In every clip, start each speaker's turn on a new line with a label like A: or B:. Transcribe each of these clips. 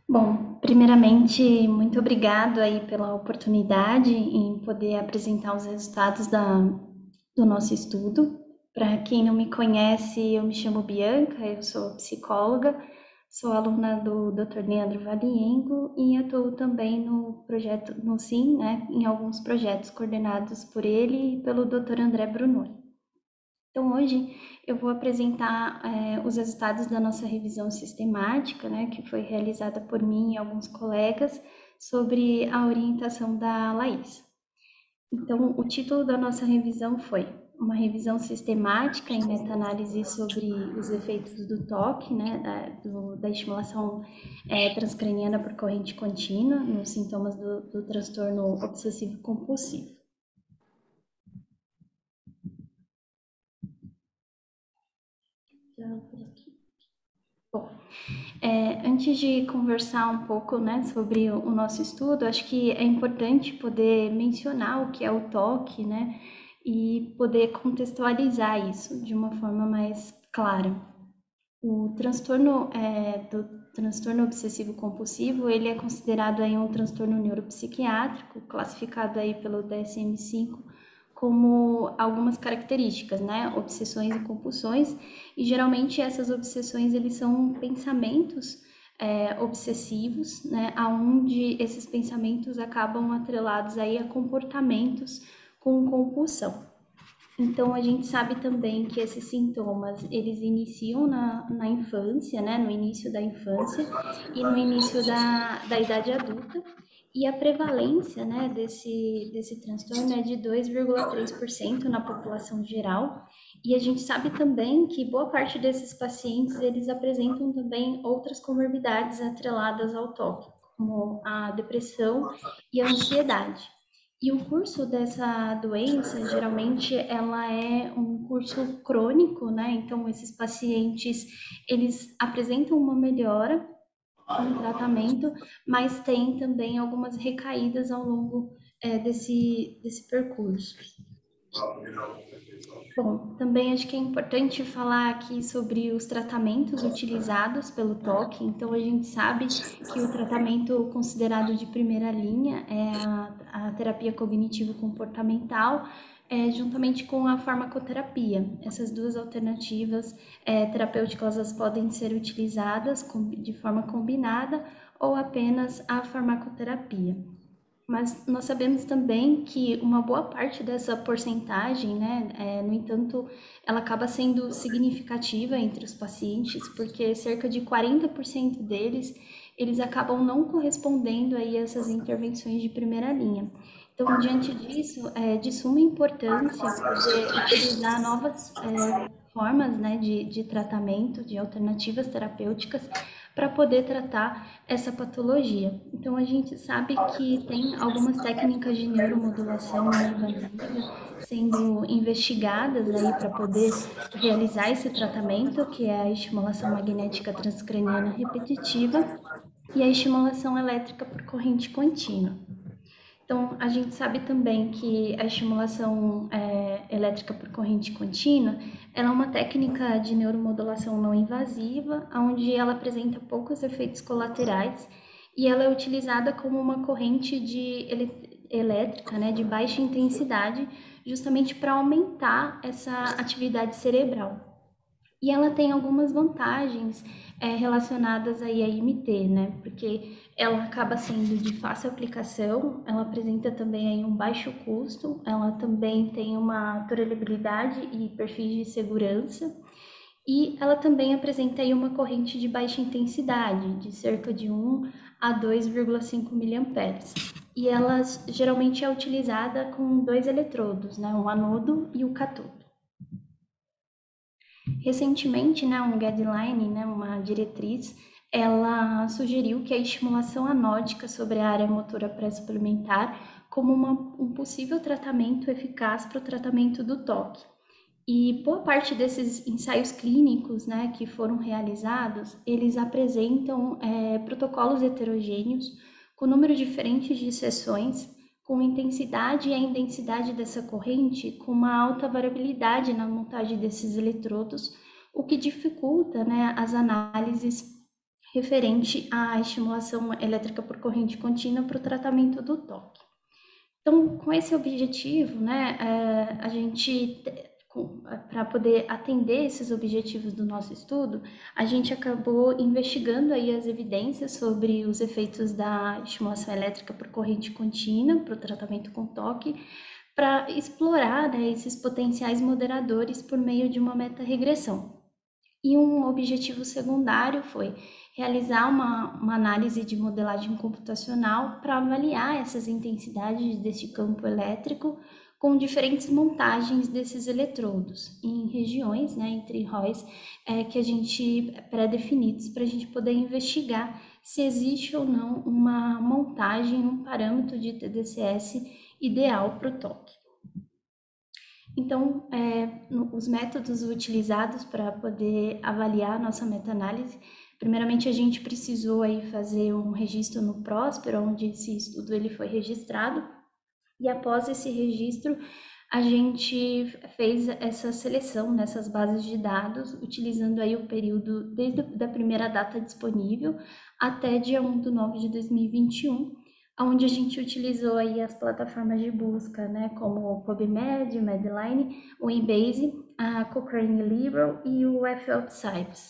A: Bom, primeiramente, muito obrigado aí pela oportunidade em poder apresentar os resultados do nosso estudo. Para quem não me conhece, eu me chamo Bianca, eu sou psicóloga, sou aluna do Dr. Leandro Valiengo e atuo também no projeto, no SIM, né, em alguns projetos coordenados por ele e pelo Dr. André Brunoni. Então, hoje eu vou apresentar os resultados da nossa revisão sistemática, né, que foi realizada por mim e alguns colegas, sobre a orientação da Laís. Então, o título da nossa revisão foi uma revisão sistemática em meta-análise sobre os efeitos do TOC, né, da estimulação transcraniana por corrente contínua, nos sintomas do transtorno obsessivo-compulsivo. Bom, antes de conversar um pouco, né, sobre o nosso estudo, acho que é importante poder mencionar o que é o TOC, né, e poder contextualizar isso de uma forma mais clara. O transtorno do transtorno obsessivo compulsivo, ele é considerado aí um transtorno neuropsiquiátrico, classificado aí pelo DSM-5 como algumas características, né? Obsessões e compulsões, e geralmente essas obsessões eles são pensamentos obsessivos, né? Aonde esses pensamentos acabam atrelados aí a comportamentos com compulsão. Então, a gente sabe também que esses sintomas, eles iniciam na infância, né, no início da infância e no início da idade adulta, e a prevalência, né, desse transtorno é de 2,3% na população geral, e a gente sabe também que boa parte desses pacientes, eles apresentam também outras comorbidades atreladas ao TOC, como a depressão e a ansiedade. E o curso dessa doença, geralmente, ela é um curso crônico, né? Então, esses pacientes, eles apresentam uma melhora com o tratamento, mas tem também algumas recaídas ao longo desse percurso. Bom, também acho que é importante falar aqui sobre os tratamentos utilizados pelo TOC. Então, a gente sabe que o tratamento considerado de primeira linha é a terapia cognitivo-comportamental, juntamente com a farmacoterapia. Essas duas alternativas terapêuticas elas podem ser utilizadas de forma combinada ou apenas a farmacoterapia. Mas nós sabemos também que uma boa parte dessa porcentagem, né, no entanto, ela acaba sendo significativa entre os pacientes, porque cerca de 40% deles, eles acabam não correspondendo aí a essas intervenções de primeira linha. Então, diante disso, é de suma importância poder utilizar novas formas, né, de tratamento, de alternativas terapêuticas, para poder tratar essa patologia. Então, a gente sabe que tem algumas técnicas de neuromodulação não invasiva sendo investigadas aí para poder realizar esse tratamento, que é a estimulação magnética transcraniana repetitiva e a estimulação elétrica por corrente contínua. Então, a gente sabe também que a estimulação elétrica por corrente contínua ela é uma técnica de neuromodulação não invasiva, onde ela apresenta poucos efeitos colaterais e ela é utilizada como uma corrente elétrica, né, de baixa intensidade, justamente para aumentar essa atividade cerebral. E ela tem algumas vantagens relacionadas aí a IMT, né? Porque ela acaba sendo de fácil aplicação, ela apresenta também aí um baixo custo, ela também tem uma tolerabilidade e perfis de segurança, e ela também apresenta aí uma corrente de baixa intensidade, de cerca de 1 a 2,5 miliamperes. E ela geralmente é utilizada com dois eletrodos, né? Um anodo e o cátodo. Recentemente, né, um guideline, né, uma diretriz, ela sugeriu que a estimulação anódica sobre a área motora pré-suplementar como um possível tratamento eficaz para o tratamento do TOC. E boa parte desses ensaios clínicos, né, que foram realizados, eles apresentam protocolos heterogêneos com número diferente de sessões, com intensidade e a intensidade dessa corrente, com uma alta variabilidade na montagem desses eletrodos, o que dificulta, né, as análises referente à estimulação elétrica por corrente contínua para o tratamento do toque. Então, com esse objetivo, né, a gente, para poder atender esses objetivos do nosso estudo, a gente acabou investigando aí as evidências sobre os efeitos da estimulação elétrica por corrente contínua para o tratamento com toque, para explorar, né, esses potenciais moderadores por meio de uma meta-regressão. E um objetivo secundário foi realizar uma análise de modelagem computacional para avaliar essas intensidades deste campo elétrico com diferentes montagens desses eletrodos em regiões, né, entre ROIs, que a gente pré-definidos para a gente poder investigar se existe ou não uma montagem, um parâmetro de TDCS ideal para o toque. Então, os métodos utilizados para poder avaliar a nossa meta-análise, primeiramente a gente precisou aí fazer um registro no Próspero, onde esse estudo ele foi registrado, e após esse registro, a gente fez essa seleção nessas bases de dados, utilizando aí o período desde a primeira data disponível até dia 1/9/2021, onde a gente utilizou aí as plataformas de busca, né, como o PubMed, o Medline, o Embase, a Cochrane Library e o FOpScience.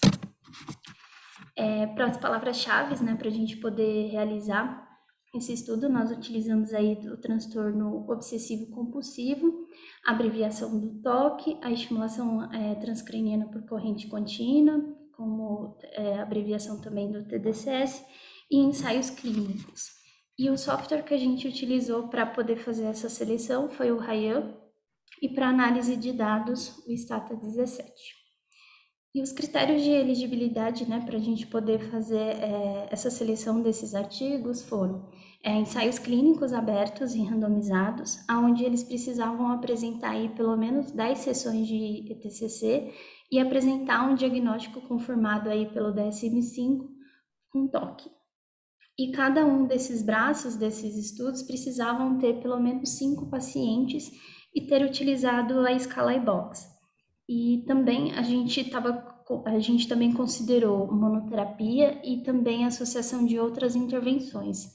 A: Para as palavras-chave, né, para a gente poder realizar esse estudo, nós utilizamos aí o transtorno obsessivo-compulsivo, a abreviação do TOC, a estimulação transcraniana por corrente contínua, como abreviação também do TDCS, e ensaios clínicos. E o software que a gente utilizou para poder fazer essa seleção foi o Ryan, e para análise de dados, o Stata 17. E os critérios de elegibilidade, né, para a gente poder fazer essa seleção desses artigos foram ensaios clínicos abertos e randomizados, onde eles precisavam apresentar aí pelo menos 10 sessões de ETCC e apresentar um diagnóstico confirmado aí pelo DSM-5 com toque. E cada um desses braços, desses estudos, precisavam ter pelo menos 5 pacientes e ter utilizado a escala iBox. E também a gente também considerou monoterapia e também associação de outras intervenções,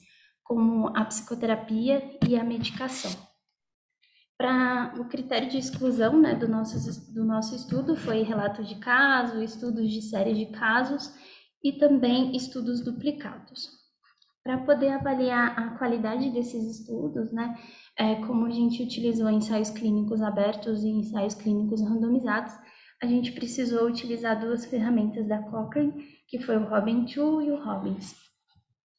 A: como a psicoterapia e a medicação. Para o critério de exclusão, né, do nosso estudo foi relato de caso, estudos de série de casos e também estudos duplicados. Para poder avaliar a qualidade desses estudos, né, como a gente utilizou ensaios clínicos abertos e ensaios clínicos randomizados, a gente precisou utilizar 2 ferramentas da Cochrane, que foi o Robin2 e o Robbins.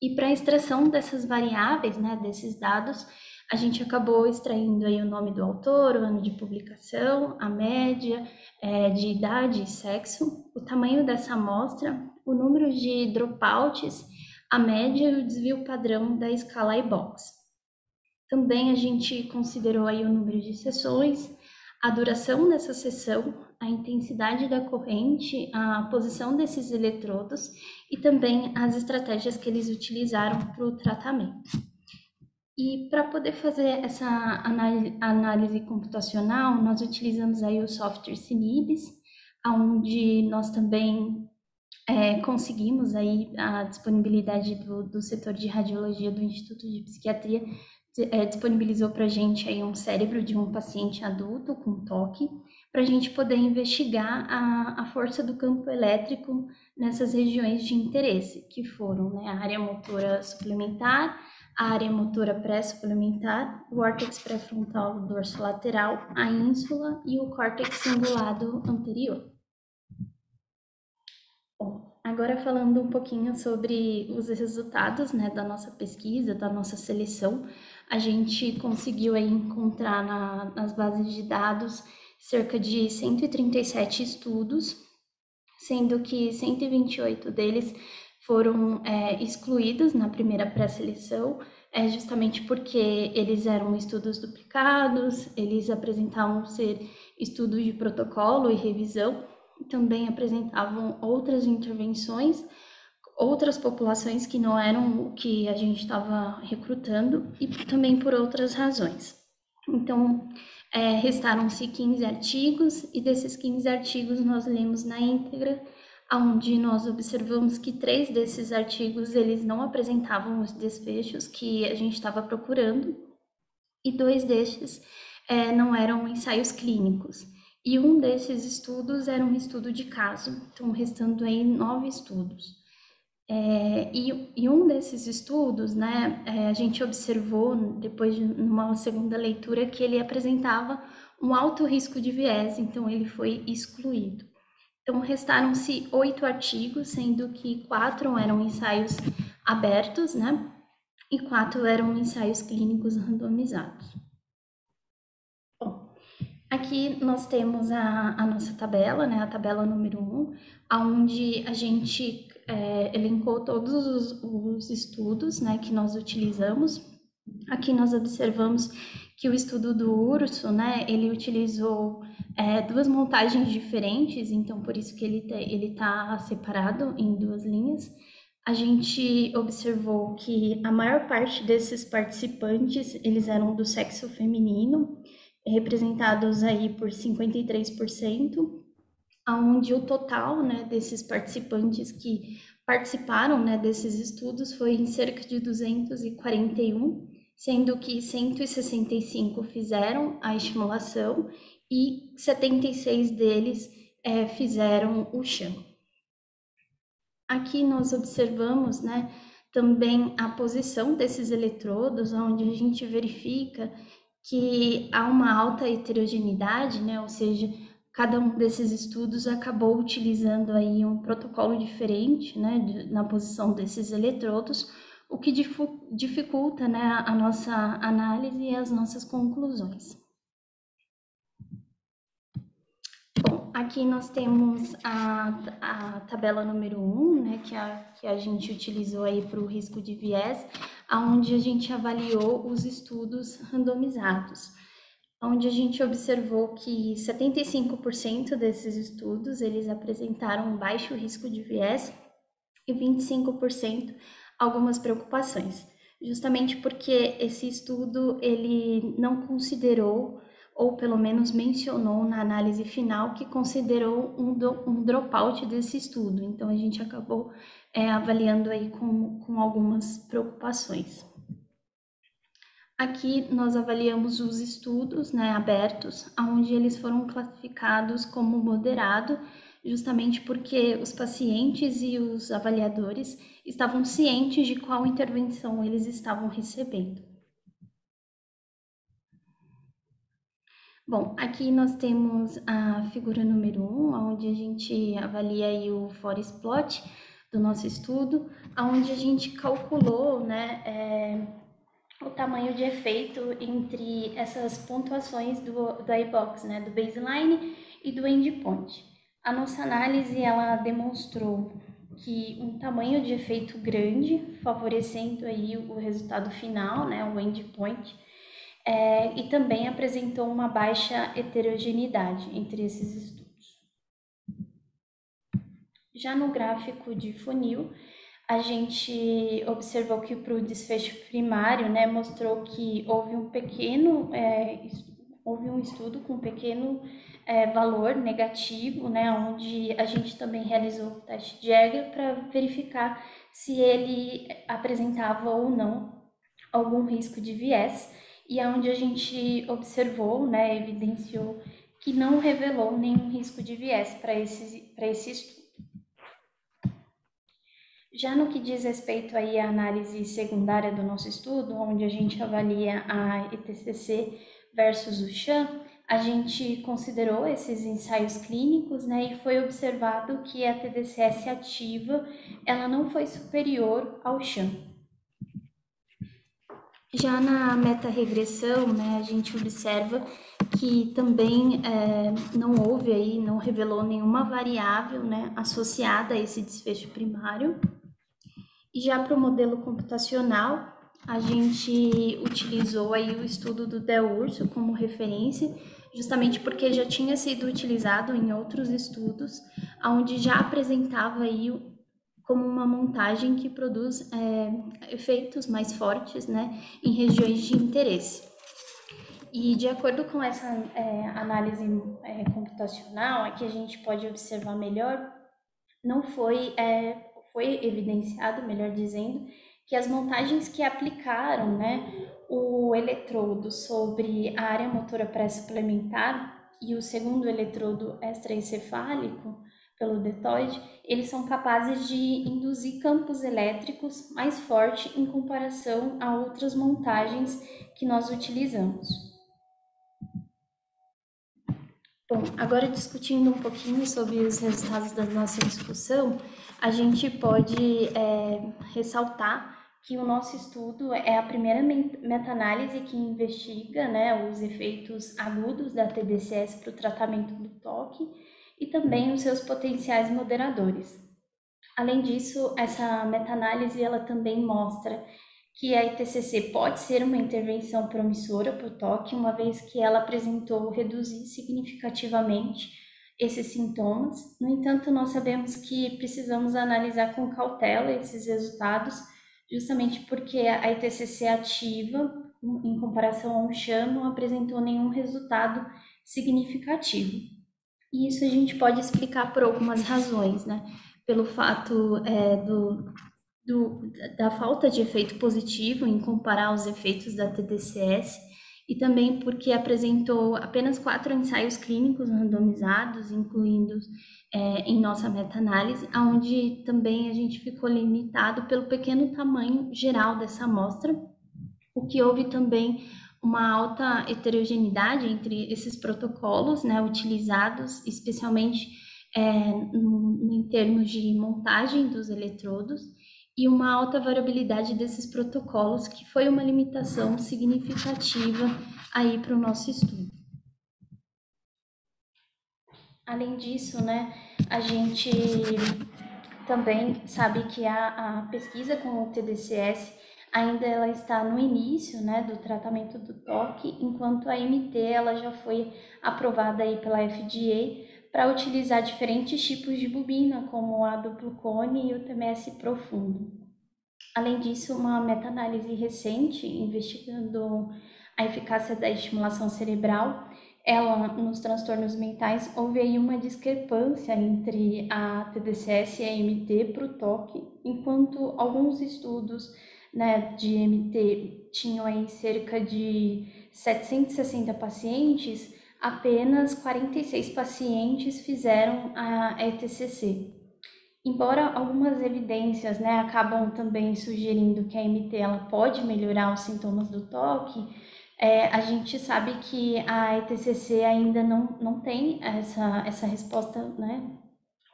A: E para a extração dessas variáveis, né, desses dados, a gente acabou extraindo aí o nome do autor, o ano de publicação, a média de idade e sexo, o tamanho dessa amostra, o número de dropouts, a média e o desvio padrão da escala iBox. Também a gente considerou aí o número de sessões, a duração dessa sessão, a intensidade da corrente, a posição desses eletrodos e também as estratégias que eles utilizaram para o tratamento. E para poder fazer essa análise computacional, nós utilizamos aí o software Cinebis, onde nós também conseguimos aí a disponibilidade do setor de radiologia do Instituto de Psiquiatria, disponibilizou para a gente aí um cérebro de um paciente adulto com toque, para a gente poder investigar a força do campo elétrico nessas regiões de interesse, que foram, né, a área motora suplementar, a área motora pré-suplementar, o córtex pré-frontal dorsolateral, a ínsula e o córtex cingulado anterior. Bom, agora falando um pouquinho sobre os resultados, né, da nossa pesquisa, da nossa seleção, a gente conseguiu aí encontrar nas bases de dados cerca de 137 estudos, sendo que 128 deles foram excluídos na primeira pré-seleção, justamente porque eles eram estudos duplicados, eles apresentavam ser estudos de protocolo e revisão, também apresentavam outras intervenções, outras populações que não eram o que a gente estava recrutando e também por outras razões. Então, Restaram-se 15 artigos, e desses 15 artigos nós lemos na íntegra, onde nós observamos que 3 desses artigos eles não apresentavam os desfechos que a gente estava procurando, e 2 destes não eram ensaios clínicos. E um desses estudos era um estudo de caso, então restando aí 9 estudos. E um desses estudos, né, a gente observou, depois de uma segunda leitura, que ele apresentava um alto risco de viés, então ele foi excluído. Então, restaram-se 8 artigos, sendo que 4 eram ensaios abertos, né, e 4 eram ensaios clínicos randomizados. Bom, aqui nós temos a nossa tabela, né, a tabela número 1, onde a gente elencou todos os estudos, né, que nós utilizamos. Aqui nós observamos que o estudo do urso, né, ele utilizou 2 montagens diferentes, então por isso que ele tá separado em 2 linhas. A gente observou que a maior parte desses participantes, eles eram do sexo feminino, representados aí por 53%, onde o total, né, desses participantes que participaram, né, desses estudos foi em cerca de 241, sendo que 165 fizeram a estimulação e 76 deles fizeram o chão. Aqui nós observamos, né, também a posição desses eletrodos, onde a gente verifica que há uma alta heterogeneidade, né, ou seja, cada um desses estudos acabou utilizando aí um protocolo diferente, né, na posição desses eletrodos, o que dificulta, né, a nossa análise e as nossas conclusões. Bom, aqui nós temos a tabela número 1, né, que a gente utilizou aí para o risco de viés, onde a gente avaliou os estudos randomizados, onde a gente observou que 75% desses estudos eles apresentaram baixo risco de viés e 25% algumas preocupações, justamente porque esse estudo ele não considerou, ou pelo menos mencionou na análise final, que considerou um dropout desse estudo. Então, a gente acabou avaliando aí com algumas preocupações. Aqui nós avaliamos os estudos, né, abertos, onde eles foram classificados como moderado, justamente porque os pacientes e os avaliadores estavam cientes de qual intervenção eles estavam recebendo. Bom, aqui nós temos a figura número 1, onde a gente avalia aí o forest plot do nosso estudo, onde a gente calculou, né, o tamanho de efeito entre essas pontuações do iBox, né, do baseline e do endpoint. A nossa análise ela demonstrou que um tamanho de efeito grande, favorecendo aí o resultado final, né, o endpoint, e também apresentou uma baixa heterogeneidade entre esses estudos. Já no gráfico de funil, a gente observou que para o desfecho primário, né, mostrou que houve um estudo com um pequeno valor negativo, né, onde a gente também realizou o teste de Jäger para verificar se ele apresentava ou não algum risco de viés, e onde a gente observou, né, evidenciou que não revelou nenhum risco de viés para esse estudo. Já no que diz respeito aí à análise secundária do nosso estudo, onde a gente avalia a ETCC versus o sham, a gente considerou esses ensaios clínicos, né, e foi observado que a TDCS ativa, ela não foi superior ao sham. Já na meta-regressão, né, a gente observa que também não revelou nenhuma variável, né, associada a esse desfecho primário. E já para o modelo computacional, a gente utilizou aí o estudo do Del Urso como referência, justamente porque já tinha sido utilizado em outros estudos, onde já apresentava aí como uma montagem que produz efeitos mais fortes, né, em regiões de interesse. E de acordo com essa análise computacional, aqui a gente pode observar melhor, não foi evidenciado, melhor dizendo, que as montagens que aplicaram, né, o eletrodo sobre a área motora pré-suplementar e o segundo eletrodo extraencefálico pelo deltoide, eles são capazes de induzir campos elétricos mais fortes em comparação a outras montagens que nós utilizamos. Bom, agora discutindo um pouquinho sobre os resultados da nossa discussão, a gente pode ressaltar que o nosso estudo é a primeira meta-análise que investiga, né, os efeitos agudos da TDCS para o tratamento do toque e também os seus potenciais moderadores. Além disso, essa meta-análise ela também mostra que a ITCC pode ser uma intervenção promissora para o toque, uma vez que ela apresentou reduzir significativamente esses sintomas. No entanto, nós sabemos que precisamos analisar com cautela esses resultados, justamente porque a ITCC ativa, em comparação ao chá, não apresentou nenhum resultado significativo. E isso a gente pode explicar por algumas razões, né? Pelo fato da falta de efeito positivo em comparar os efeitos da TDCS e também porque apresentou apenas 4 ensaios clínicos randomizados, incluindo em nossa meta-análise, onde também a gente ficou limitado pelo pequeno tamanho geral dessa amostra, o que houve também uma alta heterogeneidade entre esses protocolos, né, utilizados, especialmente em termos de montagem dos eletrodos, e uma alta variabilidade desses protocolos, que foi uma limitação significativa aí para o nosso estudo. Além disso, né, a gente também sabe que a pesquisa com o TDCS ainda ela está no início, né, do tratamento do toque, enquanto a MT ela já foi aprovada aí pela FDA para utilizar diferentes tipos de bobina, como a duplo cone e o TMS profundo. Além disso, uma meta-análise recente investigando a eficácia da estimulação cerebral, ela nos transtornos mentais, houve aí uma discrepância entre a TDCS e a MT para o toque, enquanto alguns estudos, né, de MT tinham aí cerca de 760 pacientes, apenas 46 pacientes fizeram a ETCC. Embora algumas evidências, né, acabam também sugerindo que a MT ela pode melhorar os sintomas do toque, a gente sabe que a ETCC ainda não tem essa resposta, né,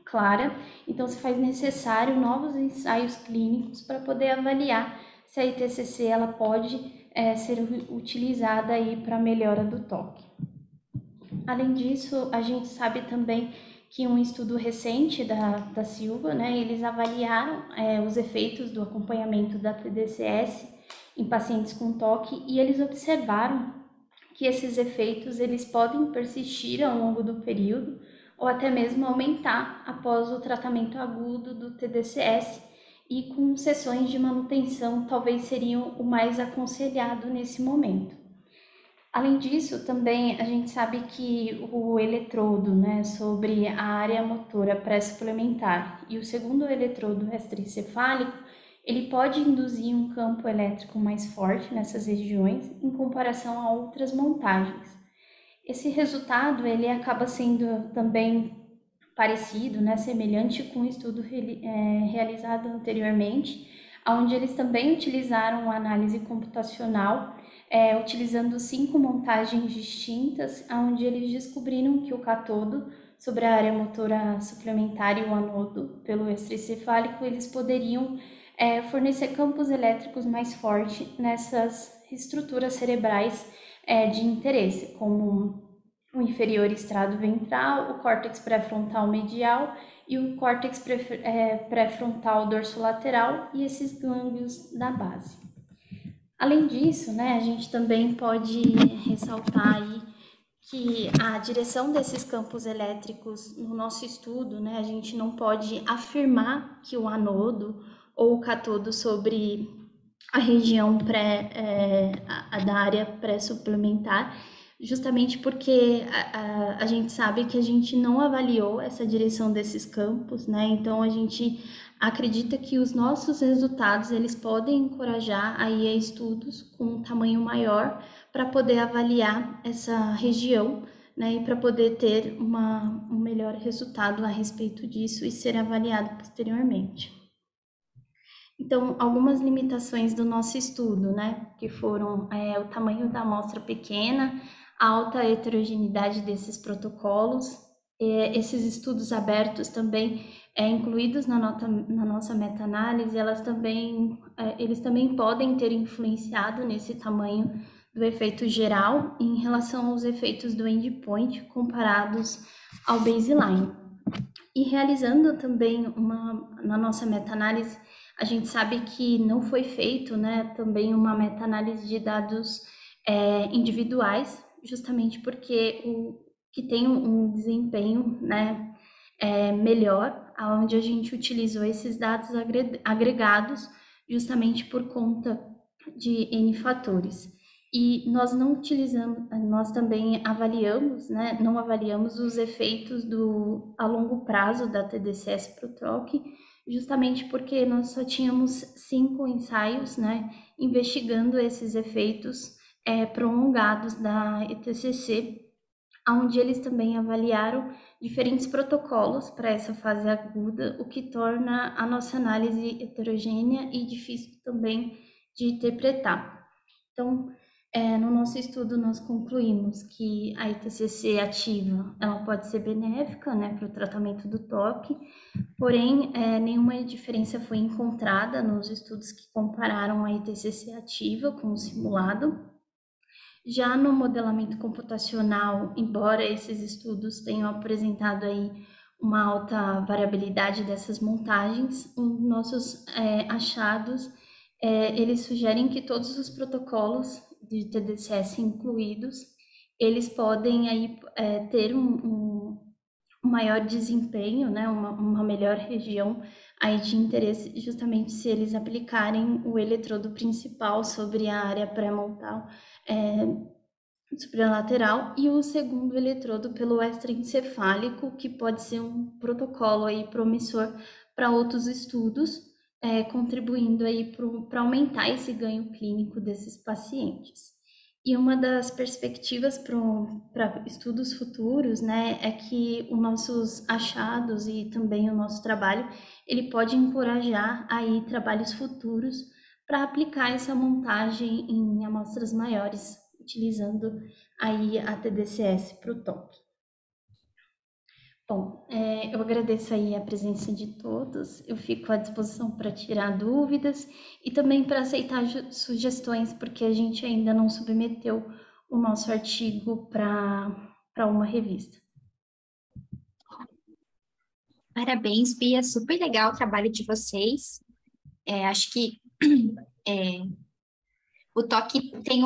A: clara, então se faz necessário novos ensaios clínicos para poder avaliar se a ETCC ela pode ser utilizada aí para melhora do toque. Além disso, a gente sabe também que um estudo recente da Silva, né, eles avaliaram os efeitos do acompanhamento da TDCS em pacientes com toque e eles observaram que esses efeitos eles podem persistir ao longo do período ou até mesmo aumentar após o tratamento agudo do TDCS e com sessões de manutenção talvez seriam o mais aconselhado nesse momento. Além disso, também a gente sabe que o eletrodo, né, sobre a área motora pré-suplementar e o segundo eletrodo extraencefálico, ele pode induzir um campo elétrico mais forte nessas regiões em comparação a outras montagens. Esse resultado ele acaba sendo também parecido, né, semelhante com o estudo realizado anteriormente, onde eles também utilizaram a análise computacional utilizando 5 montagens distintas, onde eles descobriram que o catodo sobre a área motora suplementar e o anodo pelo extraencefálico, eles poderiam fornecer campos elétricos mais fortes nessas estruturas cerebrais de interesse, como o inferior estrado ventral, o córtex pré-frontal medial e o córtex pré-frontal dorsolateral e esses gânglios da base. Além disso, né, a gente também pode ressaltar aí que a direção desses campos elétricos no nosso estudo, né, a gente não pode afirmar que o anodo ou o catodo sobre a região da área pré-suplementar, justamente porque a gente sabe que a gente não avaliou essa direção desses campos, né? Então a gente acredita que os nossos resultados eles podem encorajar aí a estudos com um tamanho maior para poder avaliar essa região, né? E para poder ter um melhor resultado a respeito disso e ser avaliado posteriormente. Então, algumas limitações do nosso estudo, né, que foram o tamanho da amostra pequena, a alta heterogeneidade desses protocolos, esses estudos abertos também incluídos na nossa meta-análise, eles também podem ter influenciado nesse tamanho do efeito geral em relação aos efeitos do endpoint comparados ao baseline. E realizando também na nossa meta-análise, a gente sabe que não foi feito, né, também uma meta-análise de dados individuais, justamente porque o que tem um desempenho, né, melhor, onde a gente utilizou esses dados agregados justamente por conta de N fatores. E nós não utilizamos, nós também avaliamos, né, não avaliamos os efeitos a longo prazo da TDCS para o TROC, justamente porque nós só tínhamos 5 ensaios, né, investigando esses efeitos prolongados da ETCC, onde eles também avaliaram diferentes protocolos para essa fase aguda, o que torna a nossa análise heterogênea e difícil também de interpretar. Então, no nosso estudo, nós concluímos que a ITCC ativa ela pode ser benéfica, né, para o tratamento do TOC, porém, nenhuma diferença foi encontrada nos estudos que compararam a ITCC ativa com o simulado. Já no modelamento computacional, embora esses estudos tenham apresentado aí uma alta variabilidade dessas montagens, os nossos achados, eles sugerem que todos os protocolos de TDCS incluídos, eles podem aí ter um maior desempenho, né, uma melhor região aí de interesse, justamente se eles aplicarem o eletrodo principal sobre a área pré-montal supralateral e o segundo eletrodo pelo extraencefálico, que pode ser um protocolo aí promissor para outros estudos, contribuindo aí para aumentar esse ganho clínico desses pacientes. E uma das perspectivas para estudos futuros, né, é que os nossos achados e também o nosso trabalho, ele pode encorajar aí trabalhos futuros para aplicar essa montagem em amostras maiores, utilizando aí a TDCS para o TOP. Bom, eu agradeço aí a presença de todos, eu fico à disposição para tirar dúvidas e também para aceitar sugestões, porque a gente ainda não submeteu o nosso artigo para uma revista.
B: Parabéns, Bia, super legal o trabalho de vocês. Acho que o toque tem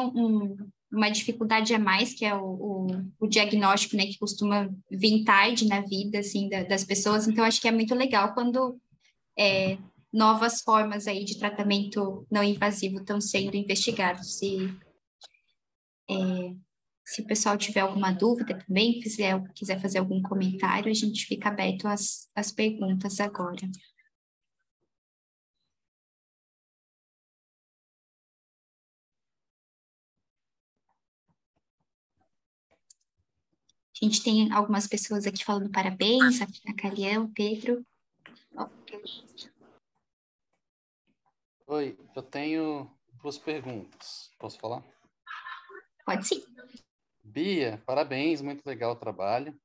B: uma dificuldade a mais, que é o diagnóstico, né, que costuma vir tarde na vida, assim, das pessoas. Então, acho que é muito legal quando novas formas aí de tratamento não invasivo estão sendo investigados. Se o pessoal tiver alguma dúvida também, quiser fazer algum comentário, a gente fica aberto às perguntas agora. A gente tem algumas pessoas aqui falando parabéns, a Caliel, o Pedro.
C: Oi, eu tenho 2 perguntas. Posso falar?
B: Pode sim.
C: Bia, parabéns, muito legal o trabalho.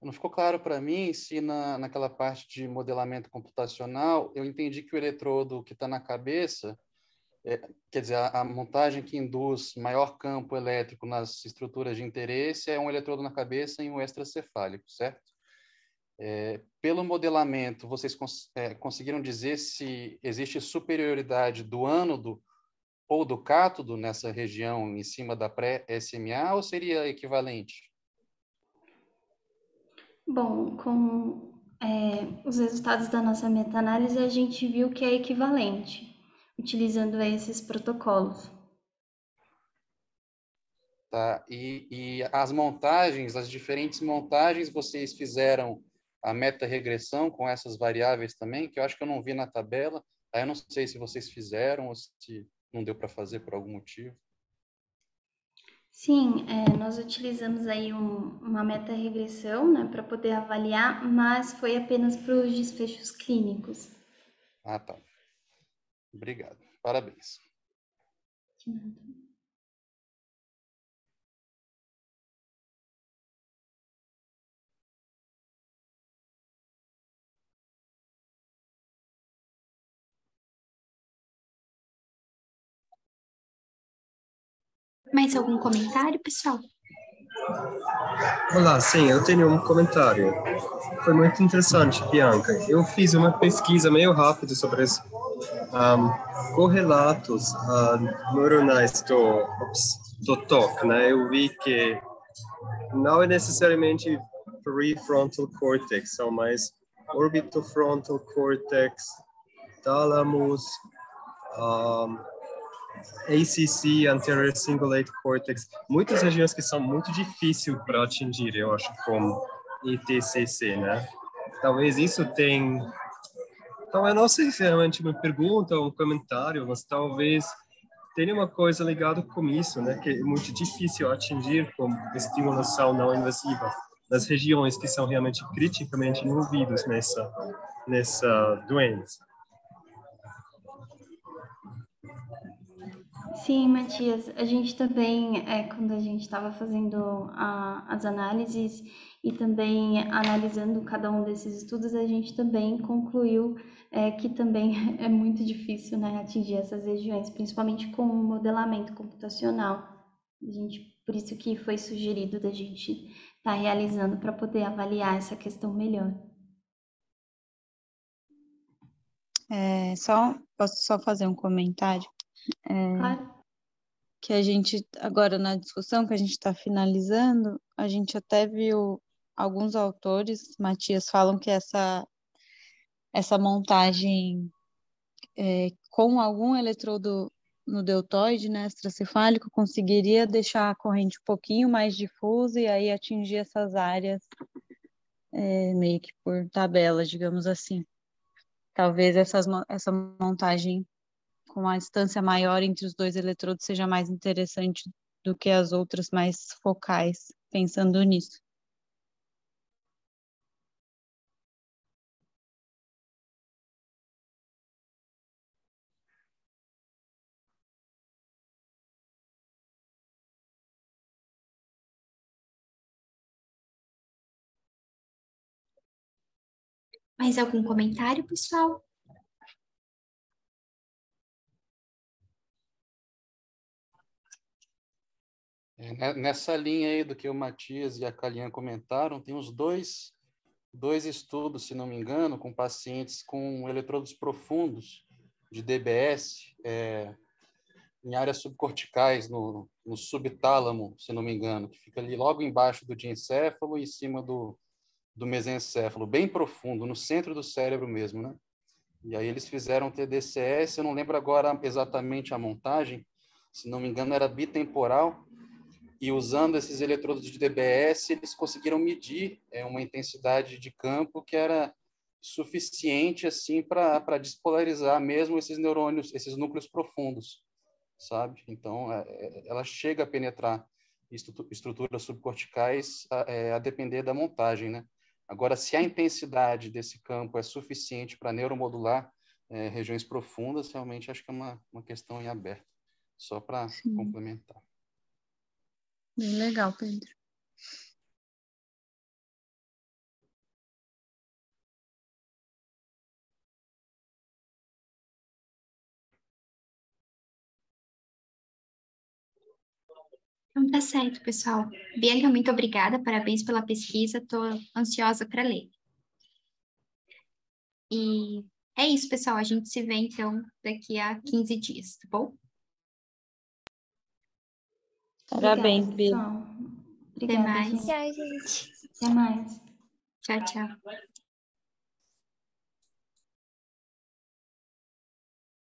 C: Não ficou claro para mim se naquela parte de modelamento computacional eu entendi que o eletrodo que está na cabeça, quer dizer, a montagem que induz maior campo elétrico nas estruturas de interesse é um eletrodo na cabeça e um extracefálico, certo? Pelo modelamento, vocês conseguiram dizer se existe superioridade do ânodo ou do cátodo nessa região em cima da pré-SMA ou seria equivalente?
A: Bom, com os resultados da nossa meta-análise, a gente viu que é equivalente. utilizando esses protocolos.
C: Tá? E as montagens, as diferentes montagens, vocês fizeram a meta-regressão com essas variáveis também, que eu acho que eu não vi na tabela. Aí eu não sei se vocês fizeram ou se não deu para fazer por algum motivo.
A: Sim, nós utilizamos aí uma meta-regressão, né, para poder avaliar, mas foi apenas para os desfechos clínicos.
C: Ah, tá. Obrigado. Parabéns.
B: Mais algum comentário, pessoal?
D: Olá, sim, eu tenho um comentário. Foi muito interessante, Bianca. Eu fiz uma pesquisa meio rápida sobre os correlatos neuronais do TOC, né? Eu vi que não é necessariamente prefrontal cortex, são mais orbitofrontal cortex, thalamus, ACC, anterior cingulate cortex, muitas regiões que são muito difíceis para atingir, eu acho, como ITCC, né? Talvez isso tenha... Então, eu não sei se é realmente uma pergunta ou um comentário, mas talvez tenha uma coisa ligada com isso, né? Que é muito difícil atingir com estimulação não invasiva nas regiões que são realmente criticamente envolvidas nessa doença.
A: Sim, Matias, a gente também, quando a gente estava fazendo as análises e também analisando cada um desses estudos, a gente também concluiu que também é muito difícil, né, atingir essas regiões, principalmente com o modelamento computacional. Por isso que foi sugerido da gente estar realizando para poder avaliar essa questão melhor.
E: Posso só fazer um comentário?
A: Claro.
E: Que a gente, agora na discussão que a gente está finalizando, a gente até viu alguns autores, Matias, falam que essa montagem com algum eletrodo no deltoide, né, extracefálico, conseguiria deixar a corrente um pouquinho mais difusa e aí atingir essas áreas meio que por tabela, digamos assim. Talvez essa montagem com a distância maior entre os dois eletrodos seja mais interessante do que as outras mais focais, pensando nisso.
B: Mais algum comentário, pessoal?
C: Nessa linha aí do que o Matias e a Kalian comentaram, tem os dois estudos, se não me engano, com pacientes com eletrodos profundos de DBS em áreas subcorticais, no subtálamo, se não me engano, que fica ali logo embaixo do diencéfalo e em cima do mesencéfalo, bem profundo, no centro do cérebro mesmo, né? E aí eles fizeram TDCS, eu não lembro agora exatamente a montagem, se não me engano era bitemporal, e usando esses eletrodos de DBS, eles conseguiram medir uma intensidade de campo que era suficiente assim para despolarizar mesmo esses neurônios, esses núcleos profundos, sabe? Então, ela chega a penetrar estruturas subcorticais a depender da montagem, né? Agora, se a intensidade desse campo é suficiente para neuromodular regiões profundas, realmente acho que é uma questão em aberto, só para complementar.
E: Bem legal, Pedro.
B: Então tá certo, pessoal. Bianca, muito obrigada, parabéns pela pesquisa, estou ansiosa para ler. E é isso, pessoal, a gente se vê então daqui a 15 dias, tá bom?
E: Parabéns,
A: Obrigada,
E: Bia.
A: pessoal.
B: Até
A: Obrigada,
B: mais.
A: gente.
F: Tchau, gente.
A: Até mais.
B: Tchau, tchau.